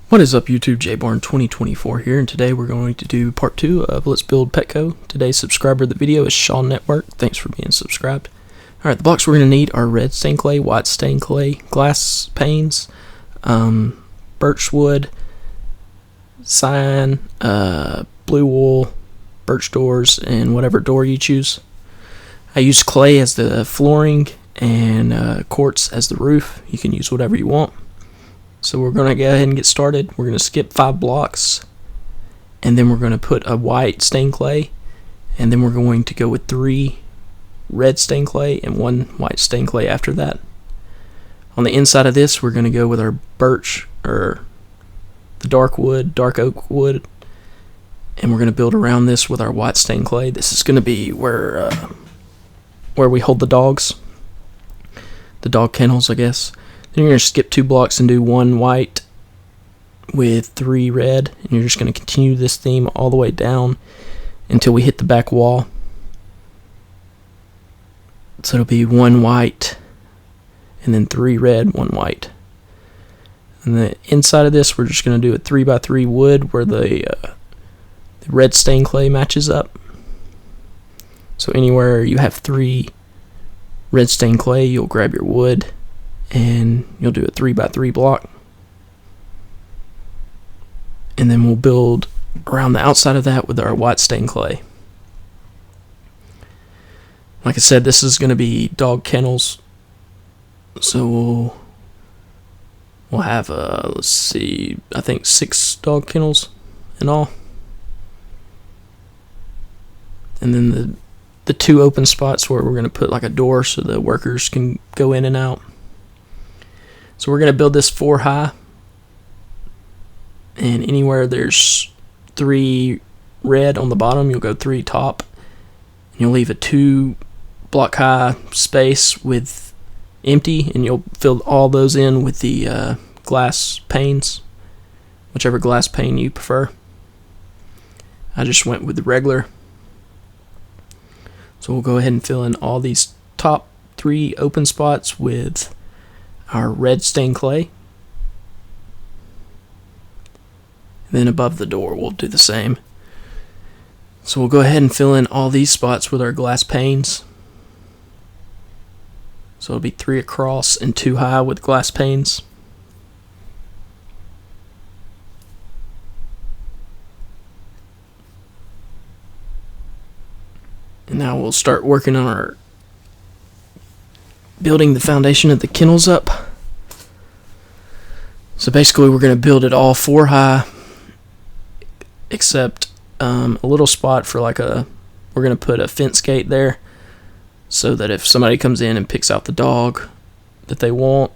What is up, YouTube? JBarn2024 here, and today we're going to do part 2 of Let's Build Petco. Today's subscriber of the video is Sean Network. Thanks for being subscribed. Alright, the blocks we're going to need are red stained clay, white stained clay, glass panes, birch wood, cyan, blue wool, birch doors, and whatever door you choose. I use clay as the flooring and quartz as the roof. You can use whatever you want. So we're going to go ahead and get started. We're going to skip 5 blocks, and then we're going to put a white stained clay, and then we're going to go with 3 red stained clay and 1 white stained clay after that. On the inside of this, we're going to go with our birch, or the dark oak wood, and we're going to build around this with our white stained clay. This is going to be where we hold the dogs, the dog kennels, I guess. Then you're going to skip 2 blocks and do 1 white with 3 red, and you're just going to continue this theme all the way down until we hit the back wall. So it'll be 1 white and then 3 red, 1 white. And the inside of this, we're just going to do a 3x3 wood where the red stained clay matches up. So anywhere you have 3 red stained clay, you'll grab your wood and you'll do a 3x3 block, and then we'll build around the outside of that with our white stained clay. Like I said, this is going to be dog kennels, so we'll have let's see, I think 6 dog kennels in all, and then the 2 open spots where we're going to put like a door so the workers can go in and out. So we're going to build this 4 high, and anywhere there's 3 red on the bottom, you'll go 3 top, and you'll leave a 2 block high space with empty, and you'll fill all those in with the glass panes, whichever glass pane you prefer. I just went with the regular. So we'll go ahead and fill in all these top 3 open spots with our red stained clay. And then above the door we'll do the same. So we'll go ahead and fill in all these spots with our glass panes. So it'll be 3 across and 2 high with glass panes. And now we'll start working on our building the foundation of the kennels up. So basically we're going to build it all 4 high, except a little spot for we're going to put a fence gate there, so that if somebody comes in and picks out the dog that they want,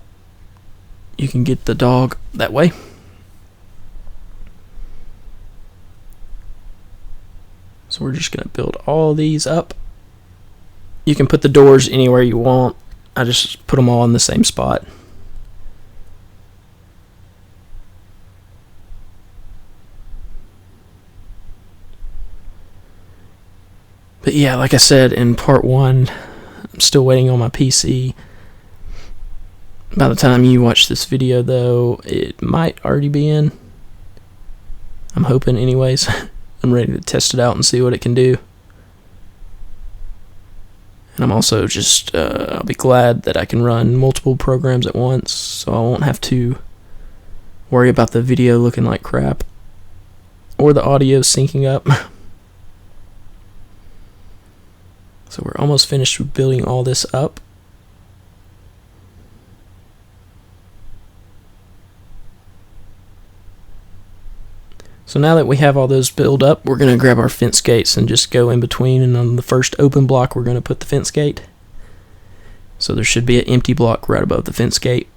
you can get the dog that way. So we're just going to build all these up. You can put the doors anywhere you want. I just put them all in the same spot. But yeah, like I said in part 1, I'm still waiting on my PC. By the time you watch this video, though, it might already be in. I'm hoping anyways. I'm ready to test it out and see what it can do. And I'm also just, I'll be glad that I can run multiple programs at once, so I won't have to worry about the video looking like crap, or the audio syncing up. So we're almost finished with building all this up. So now that we have all those built up, we're going to grab our fence gates and just go in between, and on the first open block we're going to put the fence gate. So there should be an empty block right above the fence gate.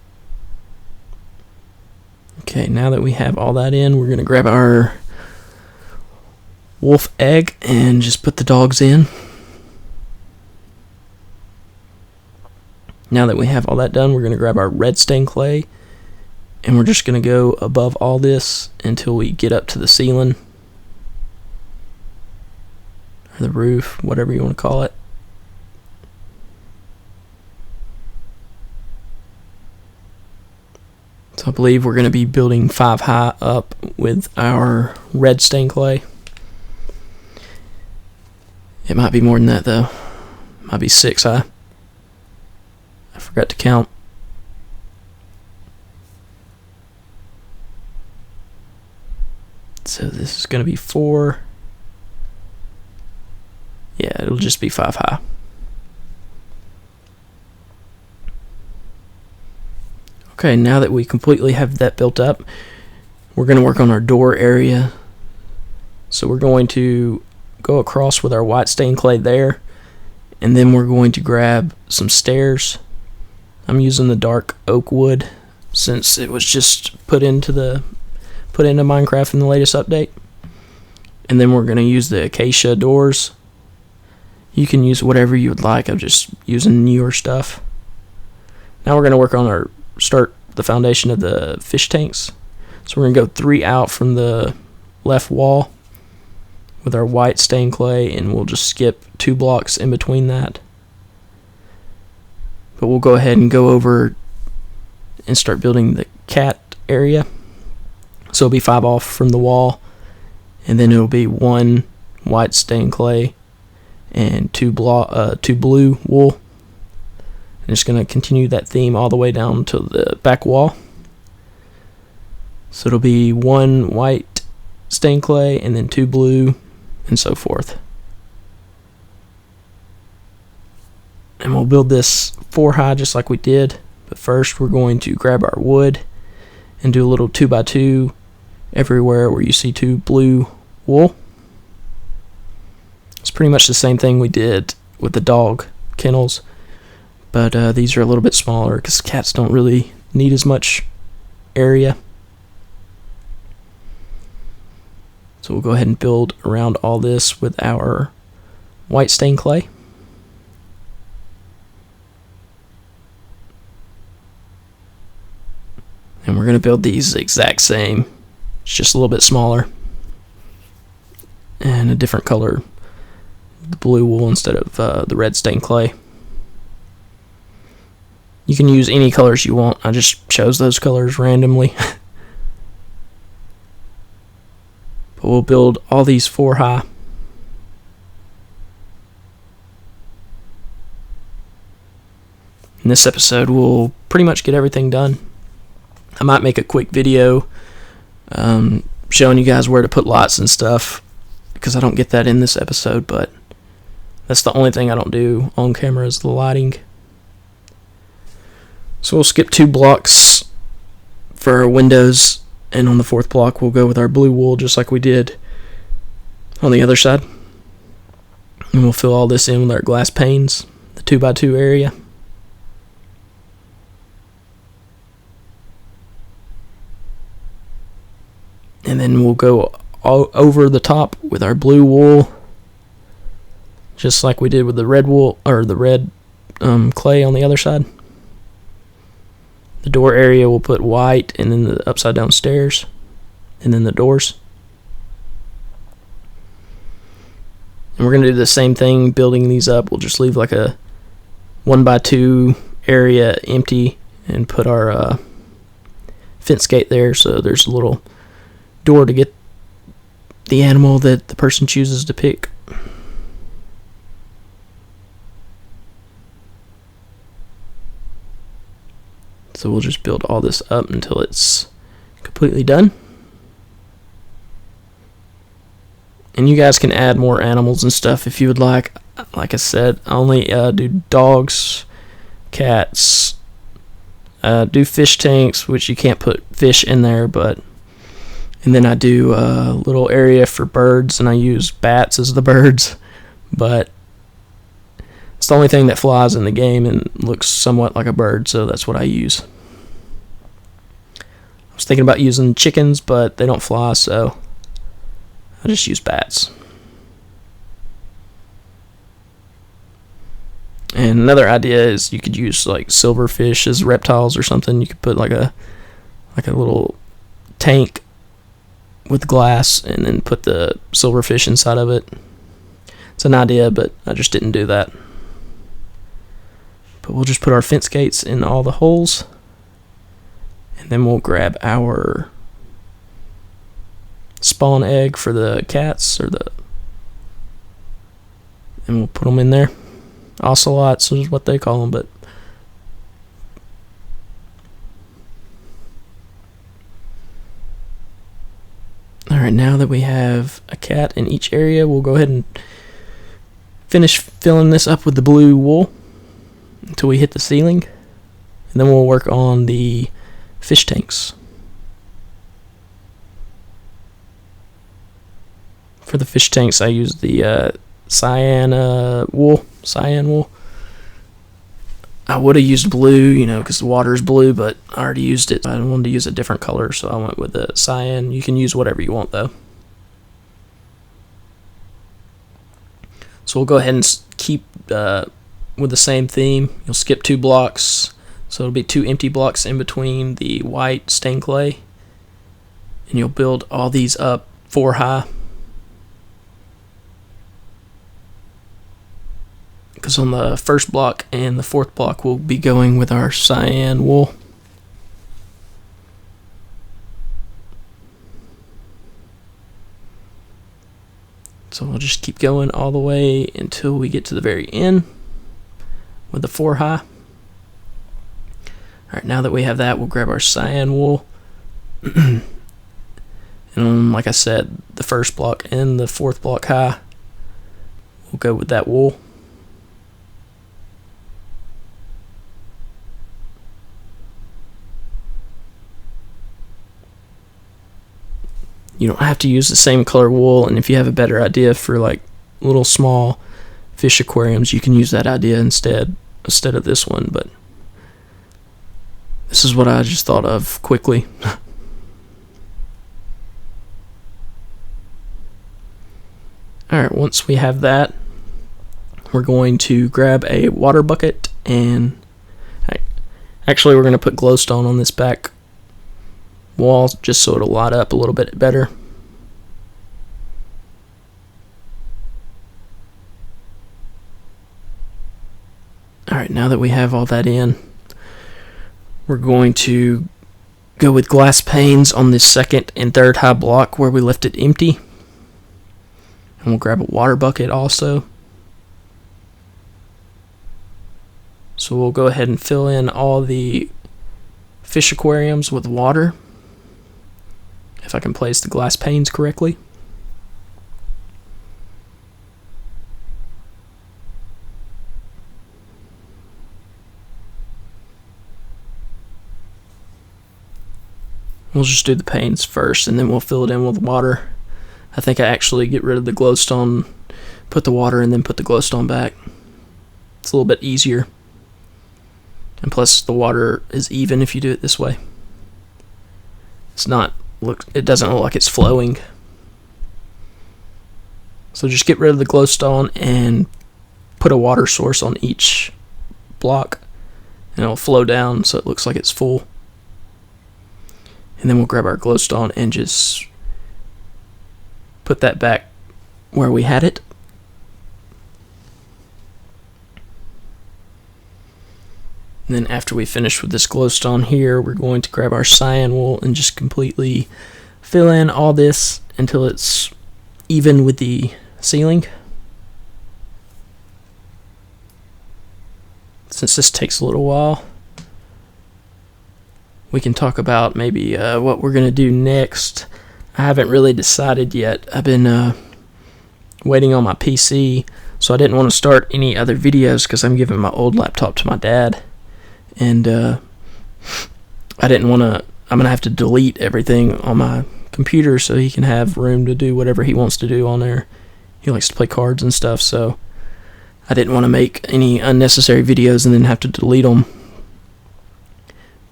Okay, now that we have all that in, we're going to grab our wolf egg and just put the dogs in. Now that we have all that done, we're going to grab our red stained clay, and we're just going to go above all this until we get up to the ceiling, or the roof, whatever you want to call it. So I believe we're going to be building 5 high up with our red stained clay. It might be more than that though. Might be 6 high. I forgot to count. So this is going to be 4. Yeah, it'll just be 5 high. Okay, now that we completely have that built up, we're going to work on our door area. So we're going to go across with our white stained clay there, and then we're going to grab some stairs. I'm using the dark oak wood since it was just put into Minecraft in the latest update. And then we're going to use the acacia doors. You can use whatever you would like. I'm just using newer stuff. Now we're going to work on start the foundation of the fish tanks. So we're going to go 3 out from the left wall with our white stained clay, and we'll just skip 2 blocks in between that. But we'll go ahead and go over and start building the cat area. So it'll be 5 off from the wall, and then it'll be 1 white stained clay and 2 blue wool. I'm just going to continue that theme all the way down to the back wall. So it'll be 1 white stained clay and then 2 blue and so forth. And we'll build this 4 high just like we did. But first we're going to grab our wood and do a little 2x2 everywhere where you see 2 blue wool. It's pretty much the same thing we did with the dog kennels. But these are a little bit smaller because cats don't really need as much area. So we'll go ahead and build around all this with our white stained clay. And we're going to build these the exact same. It's just a little bit smaller. And a different color, the blue wool instead of the red stained clay. You can use any colors you want. I just chose those colors randomly. But we'll build all these 4 high. In this episode, we'll pretty much get everything done. I might make a quick video showing you guys where to put lights and stuff, because I don't get that in this episode, but that's the only thing I don't do on camera is the lighting. So we'll skip 2 blocks for our windows, and on the 4th block we'll go with our blue wool just like we did on the other side. And we'll fill all this in with our glass panes, the 2x2 area. And then we'll go all over the top with our blue wool, just like we did with the red wool, or the red clay on the other side. The door area we'll put white, and then the upside down stairs, and then the doors. And we're going to do the same thing building these up. We'll just leave like a 1x2 area empty and put our fence gate there, so there's a little door to get the animal that the person chooses to pick. So we'll just build all this up until it's completely done. And you guys can add more animals and stuff if you would like. Like I said, I only do dogs, cats, do fish tanks, which you can't put fish in there, and then I do a little area for birds, and I use bats as the birds, but it's the only thing that flies in the game and looks somewhat like a bird, so that's what I use. I was thinking about using chickens, but they don't fly, so I just use bats. And another idea is you could use like silverfish as reptiles or something. You could put like a little tank with glass and then put the silverfish inside of it. It's an idea, but I just didn't do that. But we'll just put our fence gates in all the holes, and And then we'll grab our spawn egg for the cats, and we'll put them in there. Ocelots is what they call them, but alright, now that we have a cat in each area, we'll go ahead and finish filling this up with the blue wool until we hit the ceiling, and then we'll work on the fish tanks. For the fish tanks, I use the cyan wool. I would have used blue, because the water is blue, but I already used it. I wanted to use a different color, so I went with the cyan. You can use whatever you want, though. So we'll go ahead and keep with the same theme. You'll skip 2 blocks, so it'll be 2 empty blocks in between the white stained clay, and you'll build all these up 4 high. Because on the first block and the 4th block we'll be going with our cyan wool. So we'll just keep going all the way until we get to the very end with the 4 high. Alright, now that we have that, we'll grab our cyan wool. And like I said, the first block and the 4th block high, we'll go with that wool. You don't have to use the same color wool, and if you have a better idea for like little small fish aquariums, you can use that idea instead of this one, but this is what I just thought of quickly. Alright, once we have that, we're going to grab a water bucket, and actually we're going to put glowstone on this back wall just so it'll light up a little bit better. Alright, now that we have all that in, we're going to go with glass panes on this 2nd and 3rd high block where we left it empty. And we'll grab a water bucket also. So we'll go ahead and fill in all the fish aquariums with water, if I can place the glass panes correctly. We'll just do the panes first, and then we'll fill it in with water. I think I actually get rid of the glowstone, put the water, and then put the glowstone back. It's a little bit easier. And plus, the water is even if you do it this way. It doesn't look like it's flowing. So just get rid of the glowstone and put a water source on each block, and it'll flow down so it looks like it's full. And then we'll grab our glowstone and just put that back where we had it. And then after we finish with this glowstone here, we're going to grab our cyan wool and just completely fill in all this until it's even with the ceiling. Since this takes a little while, we can talk about maybe what we're going to do next. I haven't really decided yet. I've been waiting on my PC, so I didn't want to start any other videos because I'm giving my old laptop to my dad. And I didn't want to. I'm gonna have to delete everything on my computer so he can have room to do whatever he wants to do on there. He likes to play cards and stuff, so I didn't want to make any unnecessary videos and then have to delete them.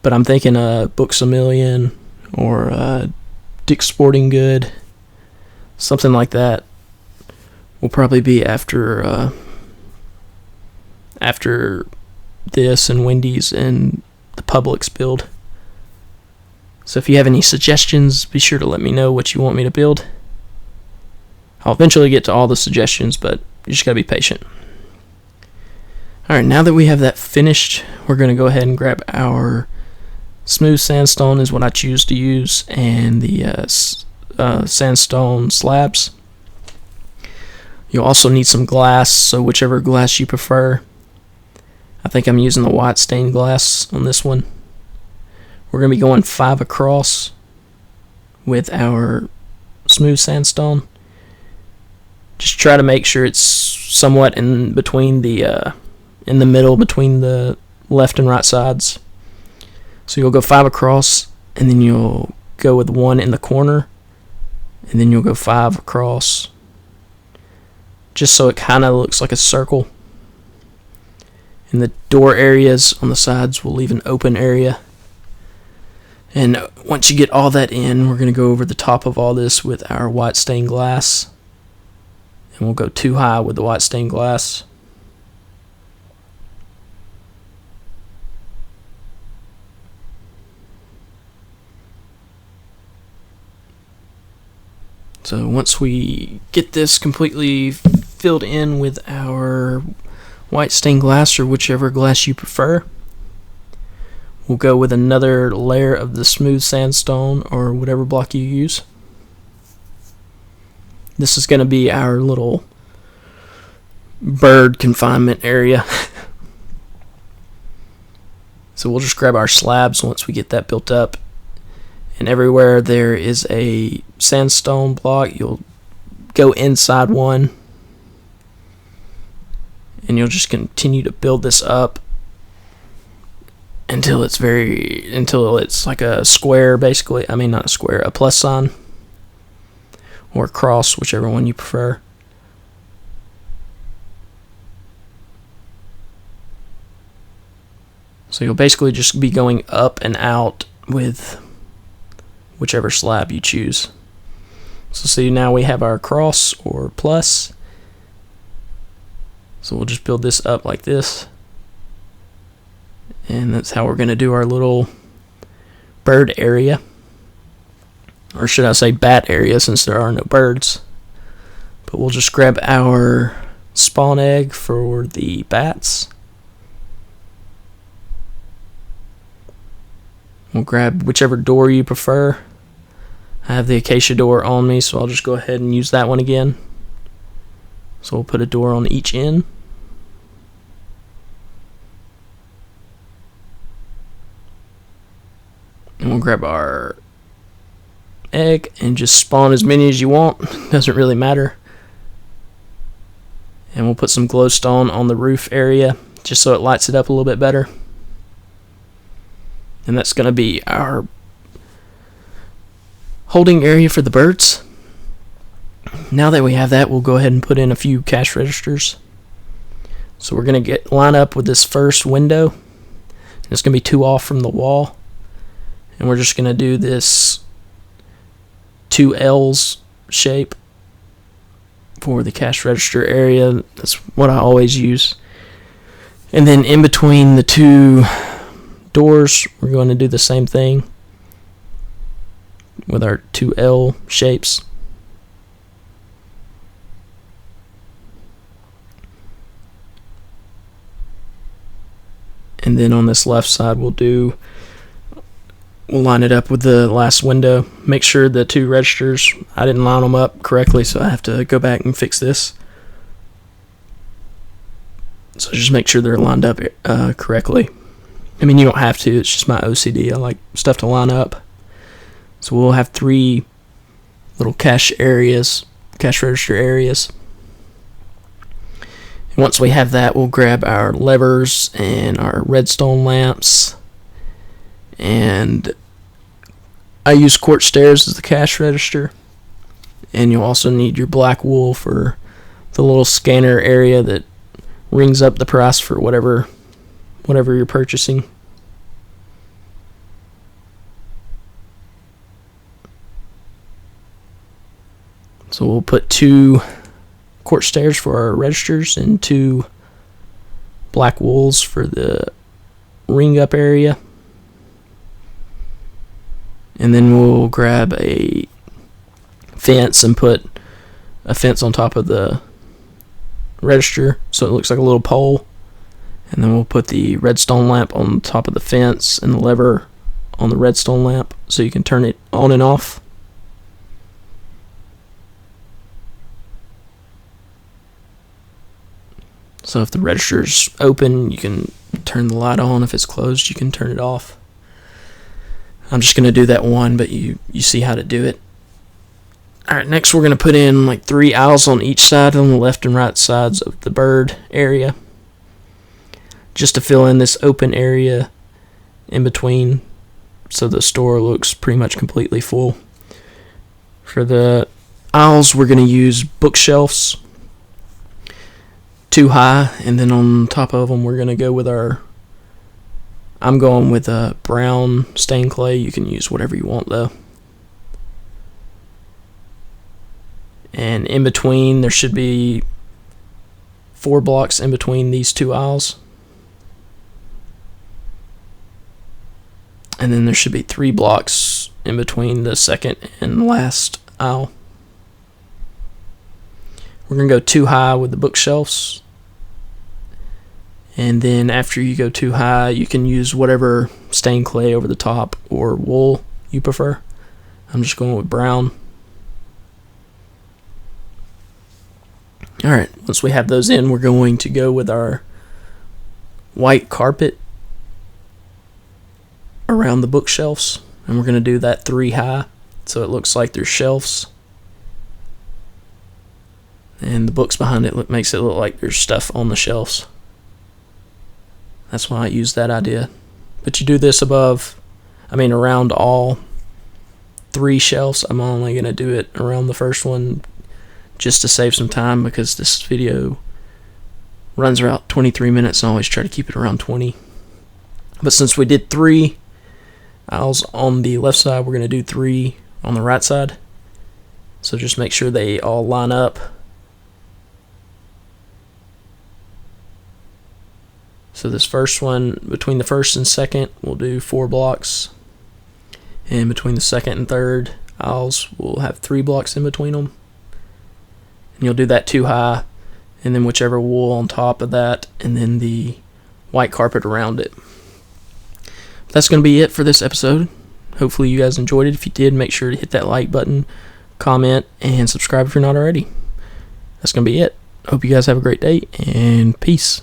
But I'm thinking Books A Million or Dick's Sporting Good, something like that, will probably be after this and Wendy's and the Publix build. So if you have any suggestions, be sure to let me know what you want me to build. I'll eventually get to all the suggestions, but you just gotta be patient. Alright, now that we have that finished, we're gonna go ahead and grab our Smooth sandstone is what I choose to use, and the sandstone slabs. You'll also need some glass, so whichever glass you prefer. I think I'm using the white stained glass on this one. We're going to be going 5 across with our smooth sandstone. Just try to make sure it's somewhat in between in the middle between the left and right sides. So you'll go 5 across, and then you'll go with 1 in the corner, and then you'll go 5 across, just so it kind of looks like a circle. And the door areas on the sides will leave an open area. And once you get all that in, we're going to go over the top of all this with our white stained glass. And we'll go 2 high with the white stained glass. So once we get this completely filled in with our white stained glass, or whichever glass you prefer, we'll go with another layer of the smooth sandstone or whatever block you use. This is going to be our little bird confinement area. So we'll just grab our slabs once we get that built up. And everywhere there is a sandstone block, you'll go inside one. And you'll just continue to build this up until it's like a square, basically. I mean, not a square, a plus sign or a cross, whichever one you prefer. So you'll basically just be going up and out with whichever slab you choose. So see, now we have our cross or plus. So we'll just build this up like this. And that's how we're going to do our little bird area. Or should I say bat area, since there are no birds. But we'll just grab our spawn egg for the bats. We'll grab whichever door you prefer. I have the acacia door on me, so I'll just go ahead and use that one again. So we'll put a door on each end. And we'll grab our egg and just spawn as many as you want. Doesn't really matter. And we'll put some glowstone on the roof area just so it lights it up a little bit better. And that's going to be our holding area for the birds. Now that we have that, we'll go ahead and put in a few cash registers. So we're going to line up with this first window. It's going to be 2 off from the wall. And we're just going to do this 2 L's shape for the cash register area. That's what I always use. And then in between the 2 doors, we're going to do the same thing with our 2 L shapes. And then on this left side, we'll line it up with the last window. Make sure the 2 registers, I didn't line them up correctly, so I have to go back and fix this. So just make sure they're lined up correctly. I mean, you don't have to, it's just my OCD. I like stuff to line up. So we'll have 3 little cash register areas. And once we have that, we'll grab our levers and our redstone lamps. And I use quartz stairs as the cash register. And you'll also need your black wool for the little scanner area that rings up the price for whatever you're purchasing. So we'll put 2 quartz stairs for our registers and 2 black wools for the ring up area. And then we'll grab a fence and put a fence on top of the register so it looks like a little pole. And then we'll put the redstone lamp on top of the fence and the lever on the redstone lamp so you can turn it on and off. So if the register's open, you can turn the light on. If it's closed, you can turn it off. I'm just going to do that one, but you see how to do it. Alright, next we're going to put in like 3 owls on each side, on the left and right sides of the bird area, just to fill in this open area in between so the store looks pretty much completely full. For the owls, we're going to use bookshelves 2 high, and then on top of them we're going to go with I'm going with a brown stained clay. You can use whatever you want though. And in between there should be 4 blocks in between these 2 aisles. And then there should be 3 blocks in between the second and last aisle. We're going to go 2 high with the bookshelves. And then after you go 2 high, you can use whatever stained clay over the top or wool you prefer. I'm just going with brown. Alright, once we have those in, we're going to go with our white carpet around the bookshelves. And we're going to do that 3 high so it looks like there's shelves. And the books behind it makes it look like there's stuff on the shelves. That's why I use that idea. But you do this around all 3 shelves. I'm only going to do it around the first one just to save some time, because this video runs about 23 minutes and I always try to keep it around 20. But since we did 3 aisles on the left side, we're going to do 3 on the right side. So just make sure they all line up. So this first one, between the first and second, we'll do 4 blocks. And between the second and third aisles, we'll have 3 blocks in between them. And you'll do that 2 high, and then whichever wool on top of that, and then the white carpet around it. That's going to be it for this episode. Hopefully you guys enjoyed it. If you did, make sure to hit that like button, comment, and subscribe if you're not already. That's going to be it. Hope you guys have a great day, and peace.